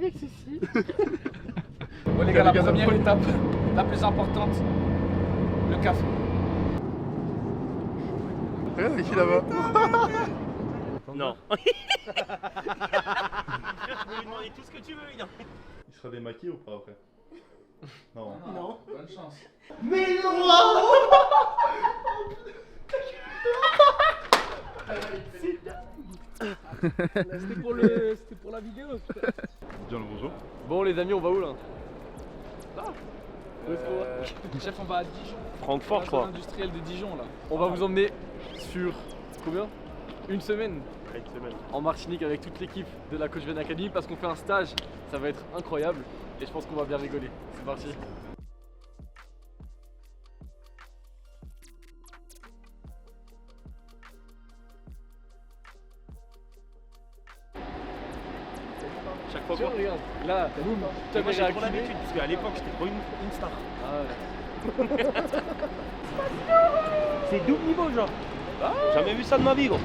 avec ceci. Bon les gars, la première étape, la plus importante, le café. Regarde avec qui là-bas. Non. Tu peux lui demander tout ce que tu veux, il Il sera démaquillé ou pas après? Non. Non. Bonne chance. Mais non. C'était pour la vidéo. Bien le bonjour. Bon les amis, on va où là? Chef, on va à Dijon. Francfort, je crois. Industriel de Dijon là. On va vous emmener sur combien? Une semaine Une semaine. en Martinique avec toute l'équipe de la Coach Ven Academy parce qu'on fait un stage. Ça va être incroyable et je pense qu'on va bien rigoler. C'est parti. Chaque fois Tiens, quoi. regarde, là, boum, Moi j'ai trop l'habitude parce qu'à l'époque j'étais trop une star. Ah ouais. C'est double niveau genre. Jamais vu ça de ma vie gros.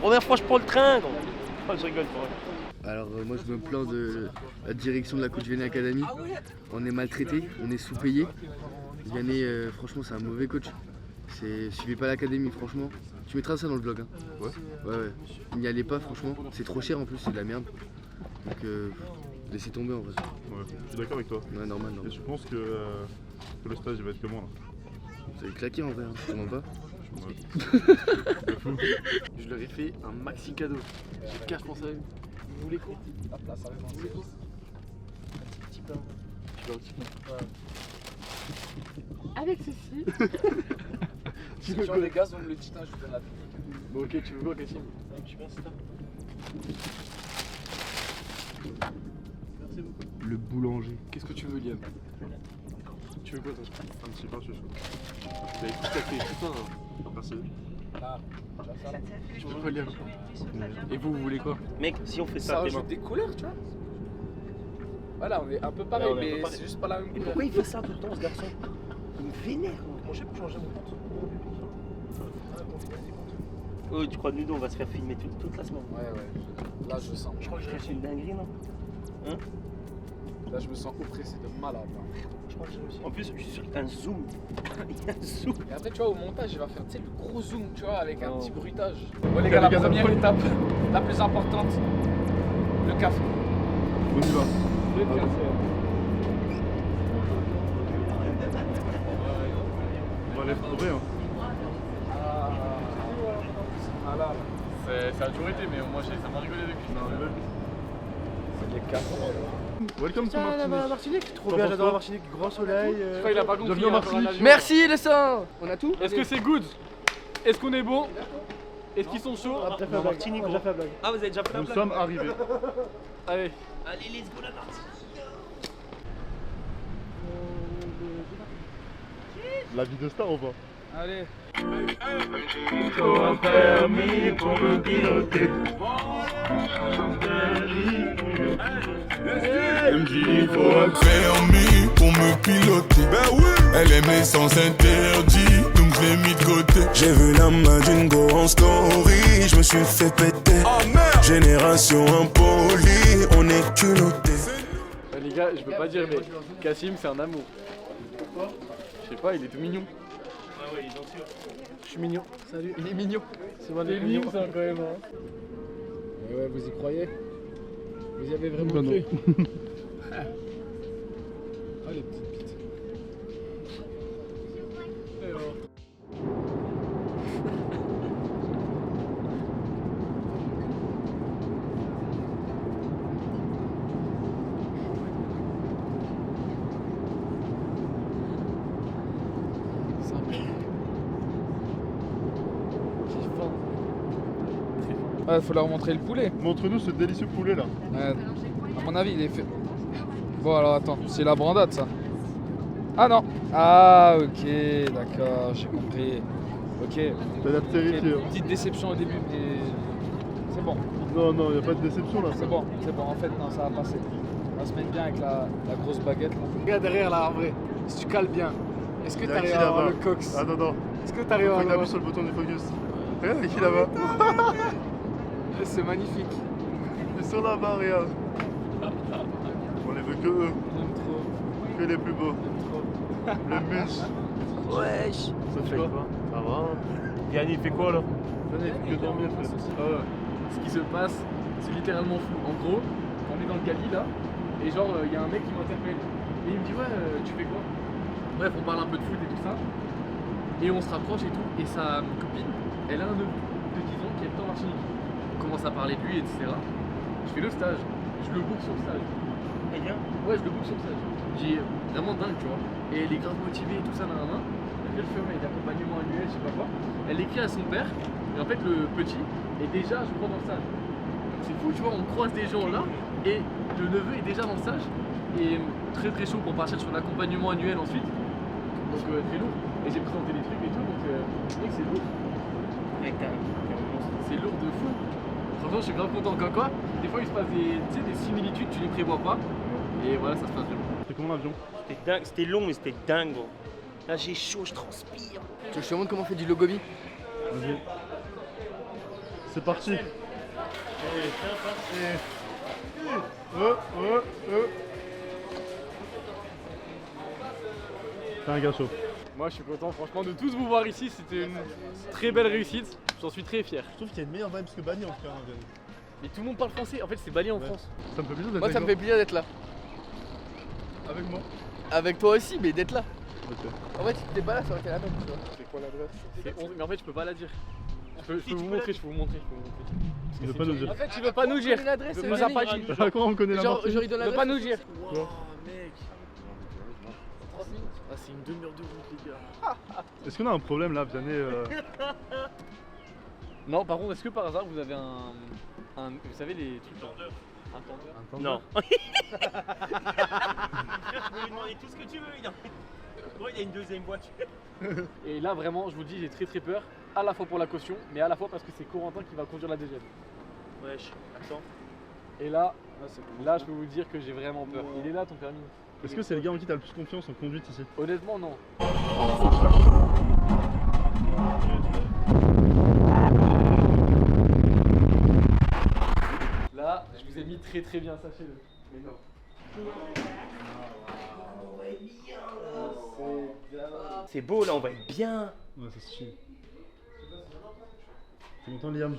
Première fois je prends le train gros. Oh, je rigole pour vrai. Alors moi je me plains de la direction de la Coach Ven Academy. On est maltraité, on est sous-payé. Vianney, franchement c'est un mauvais coach. Suivez pas l'académie franchement. Tu mettras ça dans le vlog hein. Ouais. N'y allez pas franchement, c'est trop cher en plus, c'est de la merde. Donc laissez tomber en vrai. Ouais, je suis d'accord avec toi. Ouais normal. Et je pense que le stage il va être comment là? Vous avez claqué en vrai, hein. Tu m'en pas? Je leur ai fait un maxi cadeau. J'ai 4 français. Vous voulez quoi? Hop là, ça va Vous voulez quoi? Un petit pain. Tu veux un petit pain? Avec ceci. Tu Si veux genre quoi? les gaz, on me le dit, je vous donne la technique. Bon ok, tu veux quoi Cassim? Je pense que Merci beaucoup. Le boulanger. Qu'est-ce que tu veux Liam? Tu veux quoi toi? Un petit pain, je suis chaud. Bah écoute, t'as fait tout ça hein. Merci. Là, tu vois ça là. Tu veux quoi Liam? Et vous voulez quoi? mec, si on fait Ça ça rajoute des couleurs, tu vois. Voilà, on est un peu pareil, Ouais, on est un peu mais pareil. c'est juste pas la même Et couleur. pourquoi il fait ça tout le temps ce garçon? Il me vénère gros. Mon chef peut changer mon compte. Oh, tu crois nous on va se faire filmer toute la semaine? Ouais, là je sens. Je crois que j'ai réussi une dinguerie non? Hein? Là je me sens oppressé de malade. Là. Je crois que j'ai réussi. En plus je suis sûr qu'il y a un zoom. Il y a un zoom. Et après, tu vois, au montage, il va faire tu sais, le gros zoom, tu vois, avec un Non. petit bruitage. Bon, les gars, la première étape, la plus importante, le café. On y va. Le café. On va aller retrouver hein. Ah là, Ça a toujours été, mais moi ça m'a rigolé depuis. c'est les cafés. Welcome to Martinique. Martinique, trop bien, j'adore la Martinique, grand soleil. Je crois qu'il a pas compris. Bienvenue en il a encore un Martinique. avion. Merci les seins. On a tout? Est-ce que c'est good? Est-ce qu'on est bon? Est-ce qu'ils sont chauds? Non, Martinique gros. Ah vous avez déjà fait la Nous blague? sommes arrivés. Allez. Allez let's go la Martinique. La vie de star ou pas? Allez. Faut un permis pour me piloter. Elle me dit il faut un permis pour me piloter. Ben oui. Elle aime les sens interdits, donc je l'ai mis de côté. J'ai vu la main d'une go en story, je me suis fait péter. Oh merde. Génération impolie, on est culotté. Les gars, je peux pas dire, mais Cassim c'est un amour. Je sais pas, il est tout mignon. Ah ouais, il est gentil. Je suis mignon. Salut. Il est mignon. C'est moi C'est d'être mignon. mignon, ça, quand même. Ouais, vous y croyez? Vous y avez vraiment Bah non. cru? Ah, les petites pites. Et alors Ouais, faut leur montrer le poulet. Montre-nous ce délicieux poulet là. Ouais, à mon avis, il est fait. Bon, alors attends, c'est la brandade ça. Ah non. Ah, ok, d'accord, j'ai compris. Ok. T'as l'air terrifié. hein. Petite déception au début, mais c'est bon, Non, y a pas de déception là. c'est bon, c'est bon. En fait, non, ça va passer. On va se mettre bien avec la grosse baguette là. Regarde derrière là, en vrai. Si tu cales bien, est-ce que Il y a t'arrives qui à avoir là-bas? le cox? Ah non. Est-ce que t'arrives à Faut que avoir t'appuies sur le bouton du focus. Regarde, il y a qui là-bas? C'est magnifique. Ils sont là-bas, regarde. que eux, J'aime trop. que les plus beaux. Les muscles. Wesh. Ça fait quoi? Ça va. Yannick, il fait quoi là? Venez, il fait que dormir, frère. Ah ouais. Ce qui se passe, c'est littéralement fou. En gros, on est dans le Gali là, et genre, il y a un mec qui m'interpelle. Et il me dit, ouais, tu fais quoi? Bref, on parle un peu de foot et tout ça. Et on se rapproche et tout. Et sa copine, elle a un neveu de 10 ans qui habite en Martinique. On commence à parler de lui, etc. Je fais le stage. Je le book sur le stage. Eh bien. Ouais, je le book sur le stage. J'ai vraiment dingue, tu vois. Et elle est grave motivée et tout ça, nanana. Elle fait le fait d'accompagnement annuel, je sais pas quoi. Elle écrit à son père. Et en fait, le petit est déjà, je crois, dans le stage. C'est fou, tu vois, on croise des gens là. Et le neveu est déjà dans le stage. Et très très chaud pour partir sur l'accompagnement annuel ensuite. Donc très lourd. Et j'ai présenté les trucs et tout, donc mec, c'est lourd. C'est lourd de fou. Franchement, je suis grave content. Comme quoi, des fois il se passe des similitudes, tu les prévois pas. Et voilà, ça se passe bien. C'est comment l'avion? C'était dingue, c'était long mais c'était dingue gros. Là j'ai chaud, je transpire. Tu veux que je te montre comment on fait du logobi? Vas-y. C'est parti. T'es un gars chaud. Moi, je suis content, franchement, de tous vous voir ici. C'était une très belle réussite. J'en suis très fier. Je trouve qu'il y a une meilleure vibe que Bani en tout cas. Mais tout le monde parle français. En fait, c'est Bali en Ouais. France. Ça me fait plaisir d'être Moi, ça me fait plaisir d'être là. avec moi. Avec toi aussi, mais d'être là. Ok. En fait, si t'étais pas là, ça aurait été la même, tu vois. C'est quoi l'adresse? C'est 11, mais en fait, je peux pas la dire. Je peux vous montrer, je peux vous montrer. Il veut pas nous dire. En fait, tu veux pas nous dire. L'adresse, Il c'est nous a pas dit. À quoi on connaît la Genre, Martinique? genre, il donne Il veut pas nous dire. Quoi? Mec. Ah, c'est une demi-heure de route, les gars. Est-ce qu'on a un problème là, Vianney Non, par contre, est-ce que par hasard vous avez un vous savez les trucs genre un tendeur? Non. Je peux lui demander tout ce que tu veux, il a une deuxième voiture. Et là vraiment, je vous dis, j'ai très très peur, à la fois pour la caution, mais à la fois parce que c'est Corentin qui va conduire la DGM. Wesh, attends. Et là, je peux vous dire que j'ai vraiment peur. Il est là ton permis? Est-ce que c'est le gars en qui t'as le plus confiance en conduite ici? Honnêtement, non. Là, je vous ai mis très très bien, sachez-le. Mais non. C'est beau là, on va être bien. Ouais, c'est chill. T'es content, Liam?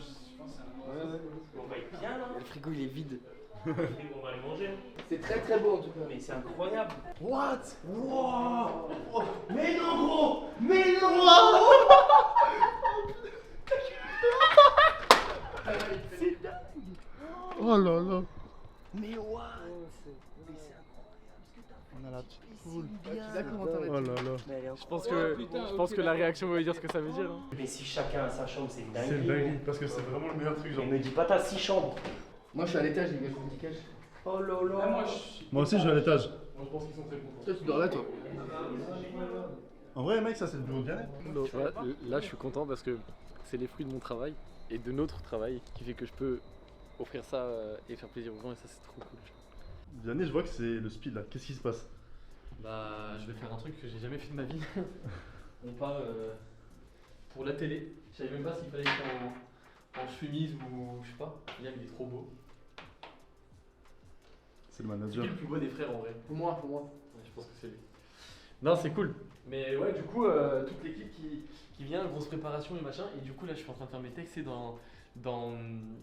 On va être bien là. Le frigo, il est vide. On va aller manger. C'est très très beau en tout cas. Mais c'est incroyable. What? Wow. Mais non gros. Mais non. Oh là là! Mais what? On a la poule. D'accord, Oh là là. Je pense que la réaction va dire ce que ça veut dire. Hein. Mais si chacun a sa chambre, c'est une C'est dinguerie. dingue parce que c'est vraiment le meilleur truc, genre. Ne dis pas t'as 6 chambres. Moi, je suis à l'étage, les gars, je vous dis cash. Oh là là. Moi aussi, je vais à l'étage. Moi, je pense qu'ils sont très contents. Toi, tu dors là, toi. En vrai, mec, ça c'est le bureau de Vianney. Tu vois, là, je suis content parce que c'est les fruits de mon travail et de notre travail qui fait que je peux offrir ça et faire plaisir aux gens et ça, c'est trop cool. Vianney, je vois que c'est le speed là. Qu'est-ce qui se passe? Bah, je vais faire un truc que j'ai jamais fait de ma vie. On part pour la télé. Je savais même pas s'il fallait être en chemise ou je sais pas. Liam, il est trop beau. C'est le C'est manager. qui le plus beau des frères en vrai? Pour moi, pour moi. Ouais, je pense que c'est lui. Non, c'est cool. Mais ouais, du coup, toute l'équipe qui vient, grosse préparation et machin. Et du coup, là, je suis en train de faire mes textes c'est dans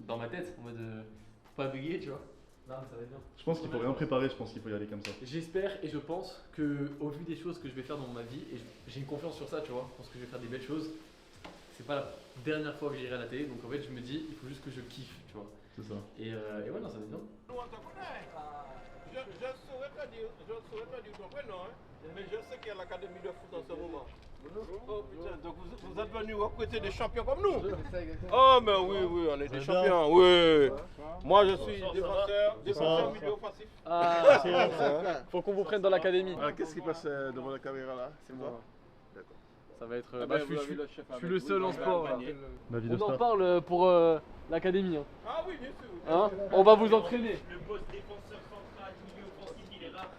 ma tête, en mode pour pas bugger, tu vois. Non, mais ça va être bien. Je pense qu'il faut rien préparer, je pense qu'il faut y aller comme ça. J'espère et je pense que, au vu des choses que je vais faire dans ma vie, et j'ai une confiance sur ça, tu vois, je pense que je vais faire des belles choses. C'est pas la dernière fois que j'irai à la télé, donc en fait, je me dis, il faut juste que je kiffe, tu vois. C'est ça. Et ouais, non, ça va être bien. Je ne saurais pas dire ton prénom, hein, mais je sais qu'il y a l'académie de foot en ce moment. Oh putain, donc vous êtes venus recruter des champions comme nous? Oh mais oui, on est des champions, oui. Moi je suis défenseur milieu offensif. Ah, faut qu'on vous prenne dans l'académie. Qu'est-ce qui passe devant la caméra là? C'est moi. Ça va être. Bah, je suis le seul en sport. Là. La vie de On en star. parle pour l'académie. Hein. Ah oui, bien sûr. Hein, on va vous entraîner. Le boss défenseur central, milieu offensif, il est rare.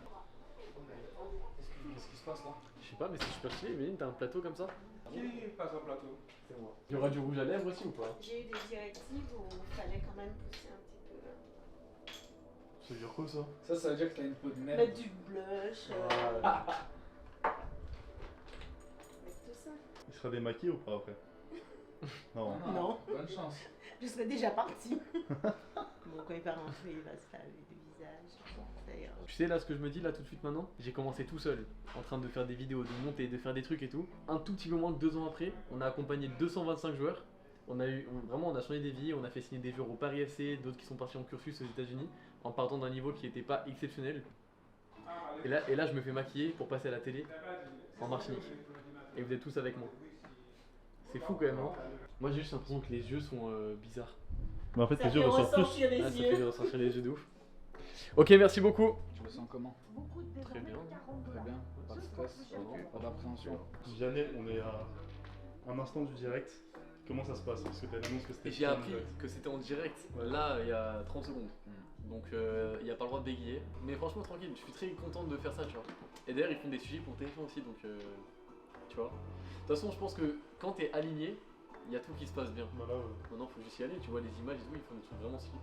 Qu'est-ce qui se passe là? Je sais pas, mais c'est super stylé. Imagine, t'as un plateau comme ça. Qui passe au plateau? C'est moi. Il y aura du rouge à lèvres aussi ou pas? J'ai eu des directives où il fallait quand même pousser un petit peu. Ça veut dire quoi ça? Ça veut dire que t'as une peau de merde. Mettre du blush. Mettre tout ça. Il sera démaquillé ou pas après? Non. Non. Bonne chance. Je serais déjà partie. Bon, quand il part rentrer, il va se laver le visage. Bon, ça ira. Tu sais là ce que je me dis là tout de suite maintenant? J'ai commencé tout seul, en train de faire des vidéos, de monter, de faire des trucs et tout. Un tout petit peu moins que 2 ans après, on a accompagné 225 joueurs. Vraiment on a changé des vies, on a fait signer des joueurs au Paris FC, d'autres qui sont partis en cursus aux États-Unis en partant d'un niveau qui n'était pas exceptionnel. Et là je me fais maquiller pour passer à la télé en Martinique. Et vous êtes tous avec moi. C'est fou quand même, hein. Moi j'ai juste l'impression que les yeux sont bizarres. Mais en fait, Ça tes fait yeux ressortent plus. ressortir les Ah, ça yeux. fait ressortir les yeux de ouf. Ok, merci beaucoup. Tu le sens comment? Très bien. Très bien. Pas de stress, pas d'appréhension. Vianney, on est à un instant du direct. Comment ça se passe? Parce que t'as l'annonce que c'était. Et j'ai appris que c'était en direct, là, il y a 30 secondes. Donc il n'y a pas le droit de bégayer. Mais franchement, tranquille, je suis très contente de faire ça, tu vois. Et d'ailleurs, ils font des sujets pour téléphone aussi, donc tu vois. De toute façon, je pense que quand t'es aligné, il y a tout qui se passe bien. Voilà, Maintenant, faut juste y aller, tu vois, les images et tout, ils font des trucs vraiment stylés.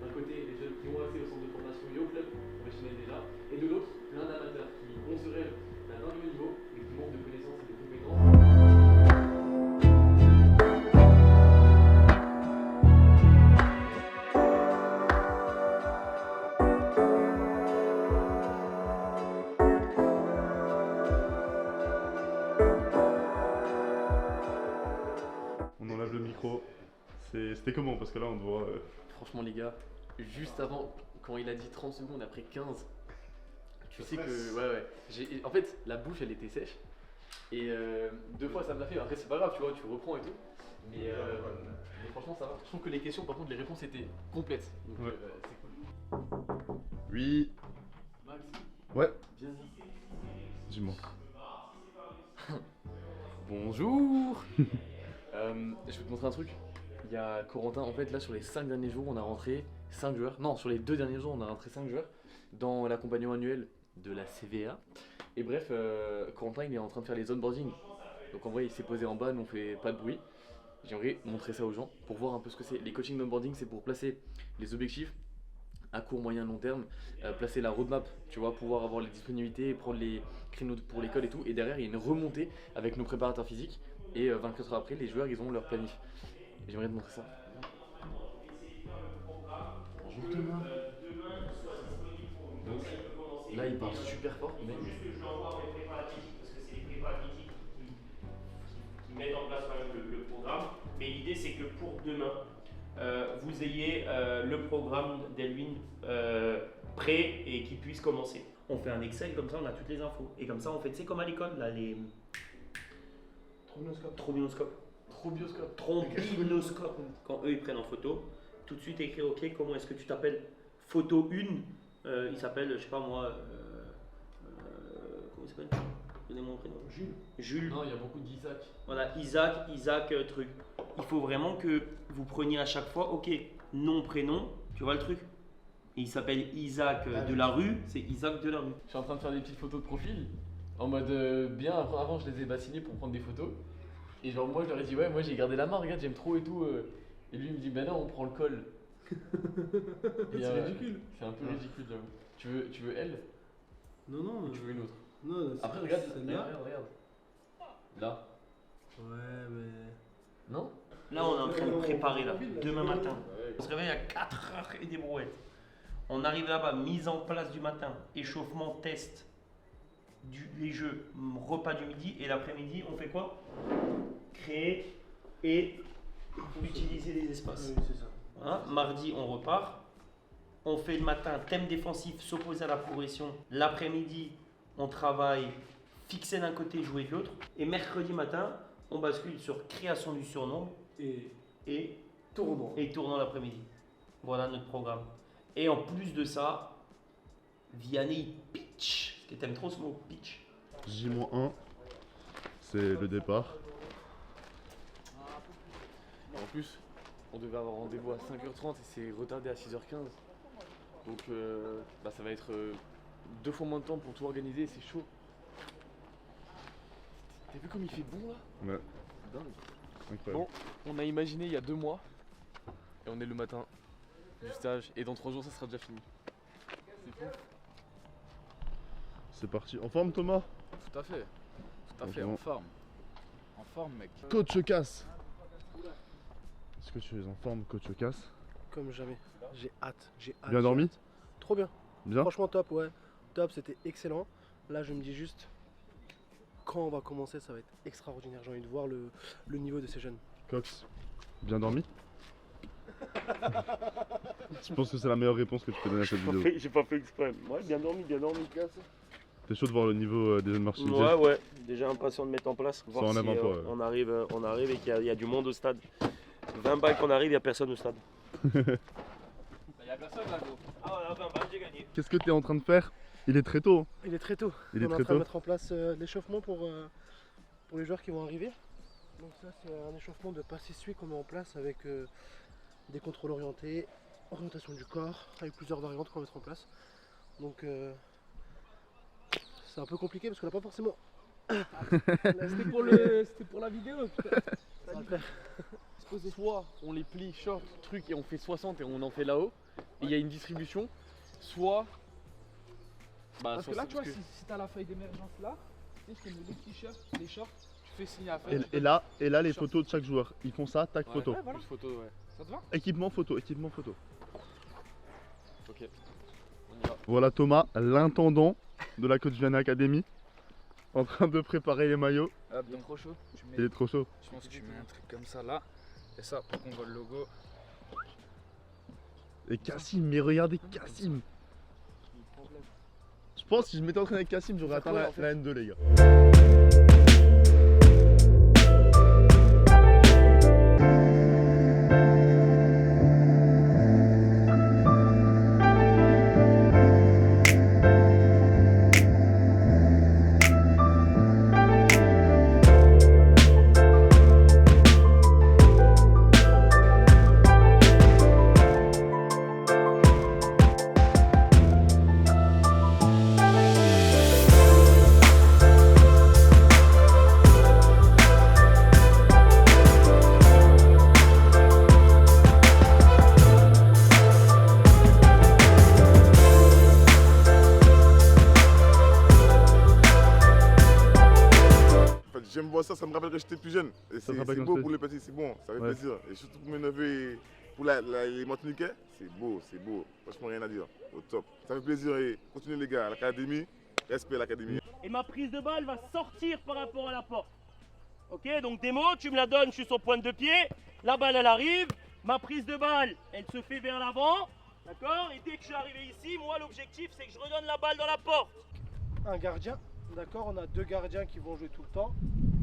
D'un côté, les jeunes qui ont accès au centre de formation et au club professionnel déjà, et de l'autre, plein d'amateurs qui ont ce rêve d'atteindre le niveau, et qui manquent de connaissances et de compétences. on enlève le micro. C'était comment? Parce que là, on doit. Franchement, les gars, juste avant, quand il a dit 30 secondes après 15, tu sais que. Ouais. En fait, la bouche, elle était sèche. Et 2 fois, ça me l'a fait. Après, c'est pas grave, tu vois, tu reprends et tout. Mais franchement, ça va. Je trouve que les questions, par contre, les réponses étaient complètes. Donc, Ouais. c'est cool. Oui. Max, Ouais. viens. Dis-moi. Bonjour. Je vais te montrer un truc. Il y a Corentin, en fait là sur les 5 derniers jours on a rentré 5 joueurs, non sur les 2 derniers jours on a rentré 5 joueurs dans l'accompagnement annuel de la CVA. Et bref, Corentin il est en train de faire les onboarding. Donc en vrai il s'est posé en bas, nous on fait pas de bruit. J'aimerais montrer ça aux gens pour voir un peu ce que c'est. Les coachings d'onboarding c'est pour placer les objectifs à court, moyen, long terme, placer la roadmap, tu vois, pouvoir avoir les disponibilités, prendre les créneaux pour l'école et tout. Et derrière, il y a une remontée avec nos préparateurs physiques. Et 24 heures après, les joueurs, ils ont leur planif. Et j'aimerais te montrer ça. Bonjour Thomas. Donc, là, il parle super fort, mais... Juste que je lui envoie mes préparatifs, parce que c'est les préparatifs qui mettent en place quand même le programme. Mais l'idée, c'est que pour demain, vous ayez le programme d'Elwin prêt et qu'il puisse commencer. On fait un Excel, comme ça on a toutes les infos. Et comme ça on fait, tu sais comme à l'école, là, les... Trombinoscope. Trombinoscope. Quand eux ils prennent en photo, tout de suite écrire ok, comment est-ce que tu t'appelles? Photo 1, il s'appelle, je sais pas moi, comment il s'appelle? Donnez-moi mon prénom. Jules. Non, il y a beaucoup d'Isaac. Voilà, Isaac, truc. Il faut vraiment que vous preniez à chaque fois, ok, nom, prénom, tu vois le truc? Et il s'appelle Isaac de la rue, c'est Isaac de la rue. Je suis en train de faire des petites photos de profil. En mode bien, avant je les ai bassinés pour prendre des photos. Et genre moi je leur ai dit ouais moi j'ai gardé la main, regarde j'aime trop et tout. Et lui il me dit bah non on prend le col. C'est ridicule. C'est un peu ridicule j'avoue. Tu veux elle Non, non. ou tu veux une autre? Non, Après regarde, celle-là. regarde. Là. Ouais, mais. Non? Là on est en train de préparer là, demain matin. On se réveille à 4h et des brouettes. On arrive là-bas, mise en place du matin, échauffement, test, les jeux, repas du midi et l'après-midi on fait quoi? Créer et utiliser les espaces. Oui, c'est ça. Hein, mardi, on repart. On fait le matin thème défensif, s'opposer à la progression. L'après-midi, on travaille fixer d'un côté, jouer de l'autre. Et mercredi matin, on bascule sur création du surnom et tournant l'après-midi. Voilà notre programme. Et en plus de ça, Vianney pitch. Parce que t'aimes trop ce mot, pitch. J-1, c'est le départ. En plus, on devait avoir rendez-vous à 5h30 et c'est retardé à 6h15. Donc ça va être 2 fois moins de temps pour tout organiser, c'est chaud. T'as vu comme il fait bon là? Ouais, Dingue. incroyable. Bon, on a imaginé il y a 2 mois et on est le matin du stage et dans 3 jours ça sera déjà fini. C'est fou. C'est parti. En forme, Thomas? Tout à fait. Tout à fait, Bon. en forme. En forme, mec. Coach Casse. Est-ce que tu es en forme, Coach Casse? Comme jamais. J'ai hâte. Bien dormi? Trop bien. Bien? Franchement top, ouais. Top, c'était excellent. Là, je me dis juste, quand on va commencer, ça va être extraordinaire. J'ai envie de voir le niveau de ces jeunes. Cox, bien dormi? Je pense que c'est la meilleure réponse que tu peux donner à cette vidéo. J'ai pas fait exprès. Ouais, bien dormi, bien dormi. T'es chaud de voir le niveau des jeunes marchés? Ouais. Déjà impatient de mettre en place. Ça en aime un peu, ouais. on arrive et qu'il y a du monde au stade. 20 balles qu'on arrive, il n'y a personne au stade. Il y a personne là, gros. Ah voilà, 20 balles, j'ai gagné. Qu'est-ce que tu es en train de faire? Il est très tôt. Il est très tôt. Il est on est très en train de tôt. mettre en place l'échauffement pour les joueurs qui vont arriver. Donc ça, c'est un échauffement de passe essuie qu'on met en place avec des contrôles orientés, orientation du corps, avec plusieurs variantes qu'on va mettre en place. Donc c'est un peu compliqué parce qu'on n'a pas forcément... C'était pour la vidéo. Ça va le faire. Soit on les plie short, truc, et on fait 60 et on en fait là-haut, et il y a une distribution, soit. Bah, Parce que là, tu vois, si t'as la feuille d'émergence là, tu sais, je te mets les t-shirts, les shorts, tu fais signer à faire. Et là, les photos de chaque joueur. Ils font ça, tac, photo. Ouais, voilà. Plus photo, ouais. Ça te va? Équipement photo, équipement photo. Ok. On y va. Voilà Thomas, l'intendant de la Coach Vianney Academy, en train de préparer les maillots. Hop, donc trop chaud. Tu mets, Il est trop chaud. je pense que tu mets un truc comme ça là, et ça pour qu'on voit le logo. Et Cassim, mais regardez Cassim. Je pense que si je m'étais entraîné avec Cassim, j'aurais atteint la N2 les gars. J'aime voir ça, ça me rappelle que j'étais plus jeune. Et Ça te c'est rappelle quand beau t'étais- pour les petits, c'est bon, ça fait Ouais. plaisir. Et surtout pour mes neveux et pour les Martiniquais, c'est beau, c'est beau. Franchement, rien à dire, au top. Ça fait plaisir et continuez les gars, à l'académie, respect à l'académie. Et ma prise de balle va sortir par rapport à la porte. Ok, donc Demo, tu me la donnes, je suis sur pointe de pied. La balle, elle arrive. Ma prise de balle, elle se fait vers l'avant. D'accord. Et dès que je suis arrivé ici, moi, l'objectif, c'est que je redonne la balle dans la porte. Un gardien, d'accord, on a deux gardiens qui vont jouer tout le temps,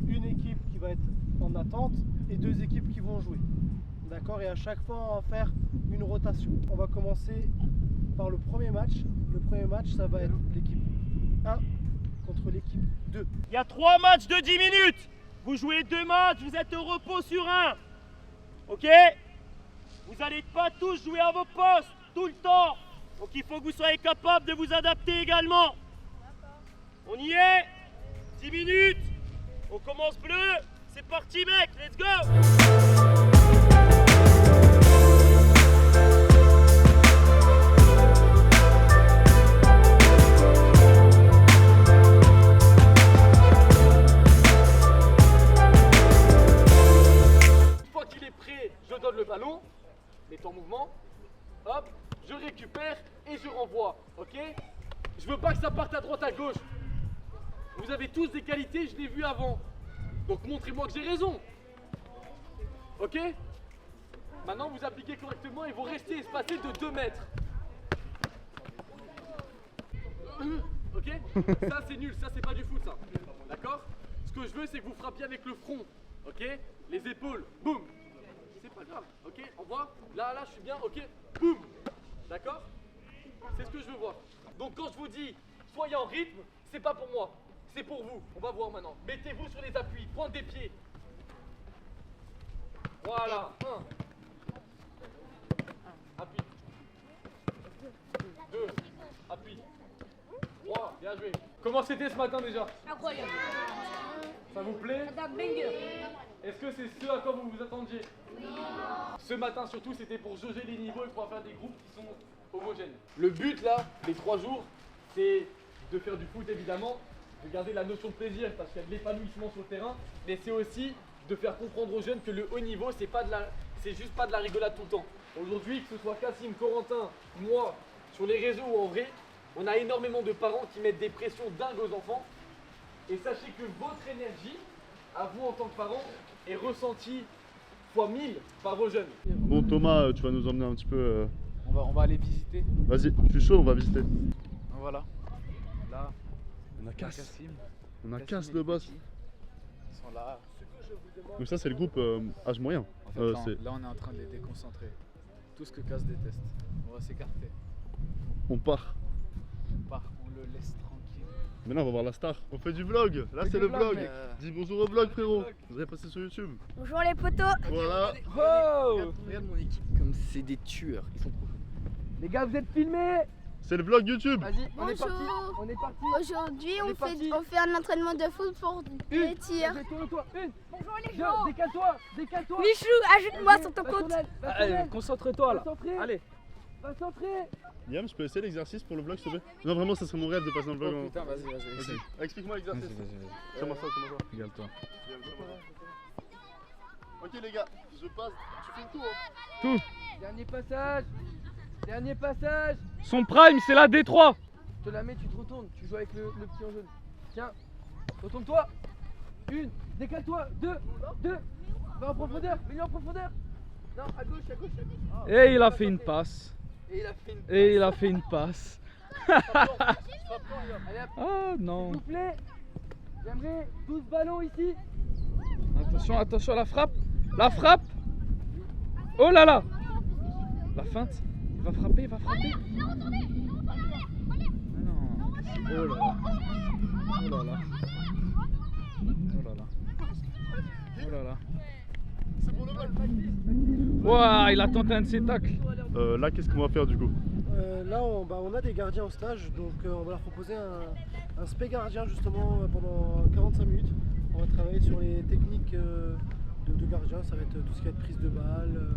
une équipe qui va être en attente et deux équipes qui vont jouer. D'accord, et à chaque fois on va faire une rotation. On va commencer par le premier match. Le premier match, ça va être l'équipe 1 contre l'équipe 2. Il y a 3 matchs de 10 minutes. Vous jouez 2 matchs, vous êtes au repos sur un. Ok. Vous n'allez pas tous jouer à vos postes tout le temps. Donc il faut que vous soyez capable de vous adapter également. On y est. 10 minutes. On commence bleu. C'est parti mec, let's go. Une fois qu'il est prêt, je donne le ballon, mets en mouvement, hop, je récupère et je renvoie, ok? Je veux pas que ça parte à droite à gauche. Vous avez tous des qualités, je l'ai vu avant. Donc montrez-moi que j'ai raison. Ok? Maintenant vous appliquez correctement et vous restez espacés de 2 mètres. Ok? Ça c'est nul, ça c'est pas du foot ça. D'accord? Ce que je veux c'est que vous frappiez avec le front. Ok? Les épaules, boum! C'est pas grave, ok? On voit? Là, je suis bien, ok? Boum! D'accord? C'est ce que je veux voir. Donc quand je vous dis soyez en rythme, c'est pas pour moi, c'est pour vous. On va voir maintenant. Mettez-vous sur les appuis, pointe des pieds. Voilà. 1. Appuie. 2. Appuie. 3. Bien joué. Comment c'était ce matin déjà? Incroyable. Ça vous plaît? C'est un banger. Est-ce que c'est ce à quoi vous vous attendiez? Ce matin surtout c'était pour jauger les niveaux et pour faire des groupes qui sont homogène. Le but là, les 3 jours, c'est de faire du foot évidemment, de garder la notion de plaisir parce qu'il y a de l'épanouissement sur le terrain, mais c'est aussi de faire comprendre aux jeunes que le haut niveau, c'est juste pas de la rigolade tout le temps. Aujourd'hui, que ce soit Cassim, Corentin, moi, sur les réseaux ou en vrai, on a énormément de parents qui mettent des pressions dingues aux enfants. Et sachez que votre énergie, à vous en tant que parents, est ressentie fois 1000 par vos jeunes. Bon Thomas, tu vas nous emmener un petit peu... On va aller visiter. Vas-y, je suis chaud, on va visiter. Voilà. Là, On a Cass. Cassim. On a Cassim Cass et le boss. Petit. Ils sont là. Donc ça c'est le groupe âge moyen. En fait, là, on est en train de les déconcentrer. Tout ce que Cass déteste. On va s'écarter. On part. On part, on le laisse tranquille. Mais là on va voir la star. On fait du vlog. Là c'est le vlog. Dis bonjour au vlog frérot. Vous allez passer sur YouTube. Bonjour les potos. Voilà. Oh Regarde mon équipe comme c'est des tueurs. Ils sont trop chauds. Les gars, vous êtes filmés. C'est le vlog YouTube. Vas-y, on est Bonjour. parti. On est parti. Aujourd'hui, On est parti. on fait un entraînement de foot pour les tirs. Tourne-toi. Une. Bonjour les Deux. Décale-toi. Décale-toi. Michou, ajoute-moi sur ton Va compte. Allez, concentre-toi va centrer. Allez. Va centrer. Yam, je peux essayer l'exercice pour le vlog s'il te plaît? Non vraiment ça serait mon rêve de passer dans le vlog. Oh putain, vas-y. Vas-y. Explique-moi l'exercice. Vas-y. Comment ça? Regarde-toi. Ok les gars, je passe. Tu fais le tour. Dernier passage. Dernier passage. Son prime, c'est la D3. Je te la mets, tu te retournes. Tu joues avec le petit en jaune. Tiens. Retourne-toi. Une. Décale-toi. Deux. Va en profondeur. Mets-le en profondeur. Non, à gauche. Ah. Et il a fait une passe. Et il a fait une passe. Allez, hop. Ah S'il non. vous plaît. J'aimerais 12 ballons ici. Attention, la frappe. Oh là là. La feinte. Il va frapper. Ah non. Oh là là. C'est pour le vlog. Ouah, il a tenté un de ses tacles. Là qu'est-ce qu'on va faire du coup? Là, on a des gardiens au stage, donc on va leur proposer un spé gardien justement pendant 45 minutes. On va travailler sur les techniques de gardien, ça va être tout ce qui va être prise de balle,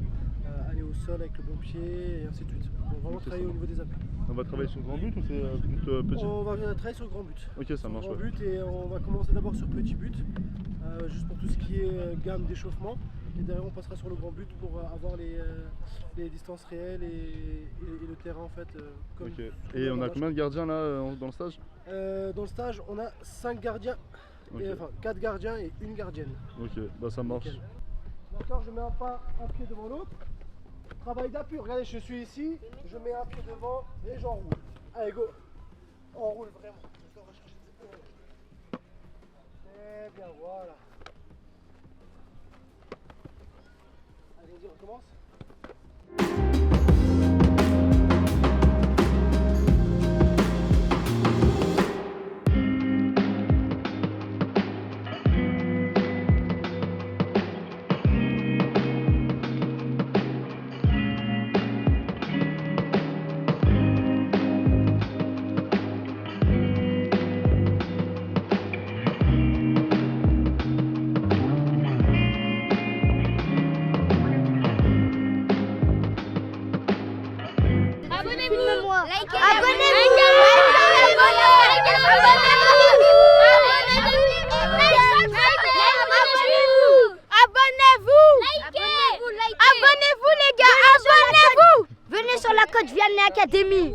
aller au sol avec le bon pied et ainsi de suite. On va vraiment travailler au niveau des appuis. On va travailler sur grand but ou c'est petit? On va travailler sur grand but. Ok, ça marche. Grand but et on va commencer d'abord sur petit but, juste pour tout ce qui est gamme d'échauffement. Et derrière on passera sur le grand but pour avoir les distances réelles et le terrain en fait. Comme Ok. Et on a combien de gardiens là dans le stage? Dans le stage on a 5 gardiens, Okay. enfin 4 gardiens et une gardienne. Ok, bah ça marche. Nickel. D'accord, je mets un pied devant l'autre. Travail d'appui, regardez je suis ici, je mets un pied devant et j'enroule. Allez go. On roule vraiment. D'accord, on va chercher les épaules. Très bien, voilà. Allez-y, on commence. Abonnez-vous. Abonnez-vous les gars, abonnez-vous. Venez sur la Coach Vianney Academy.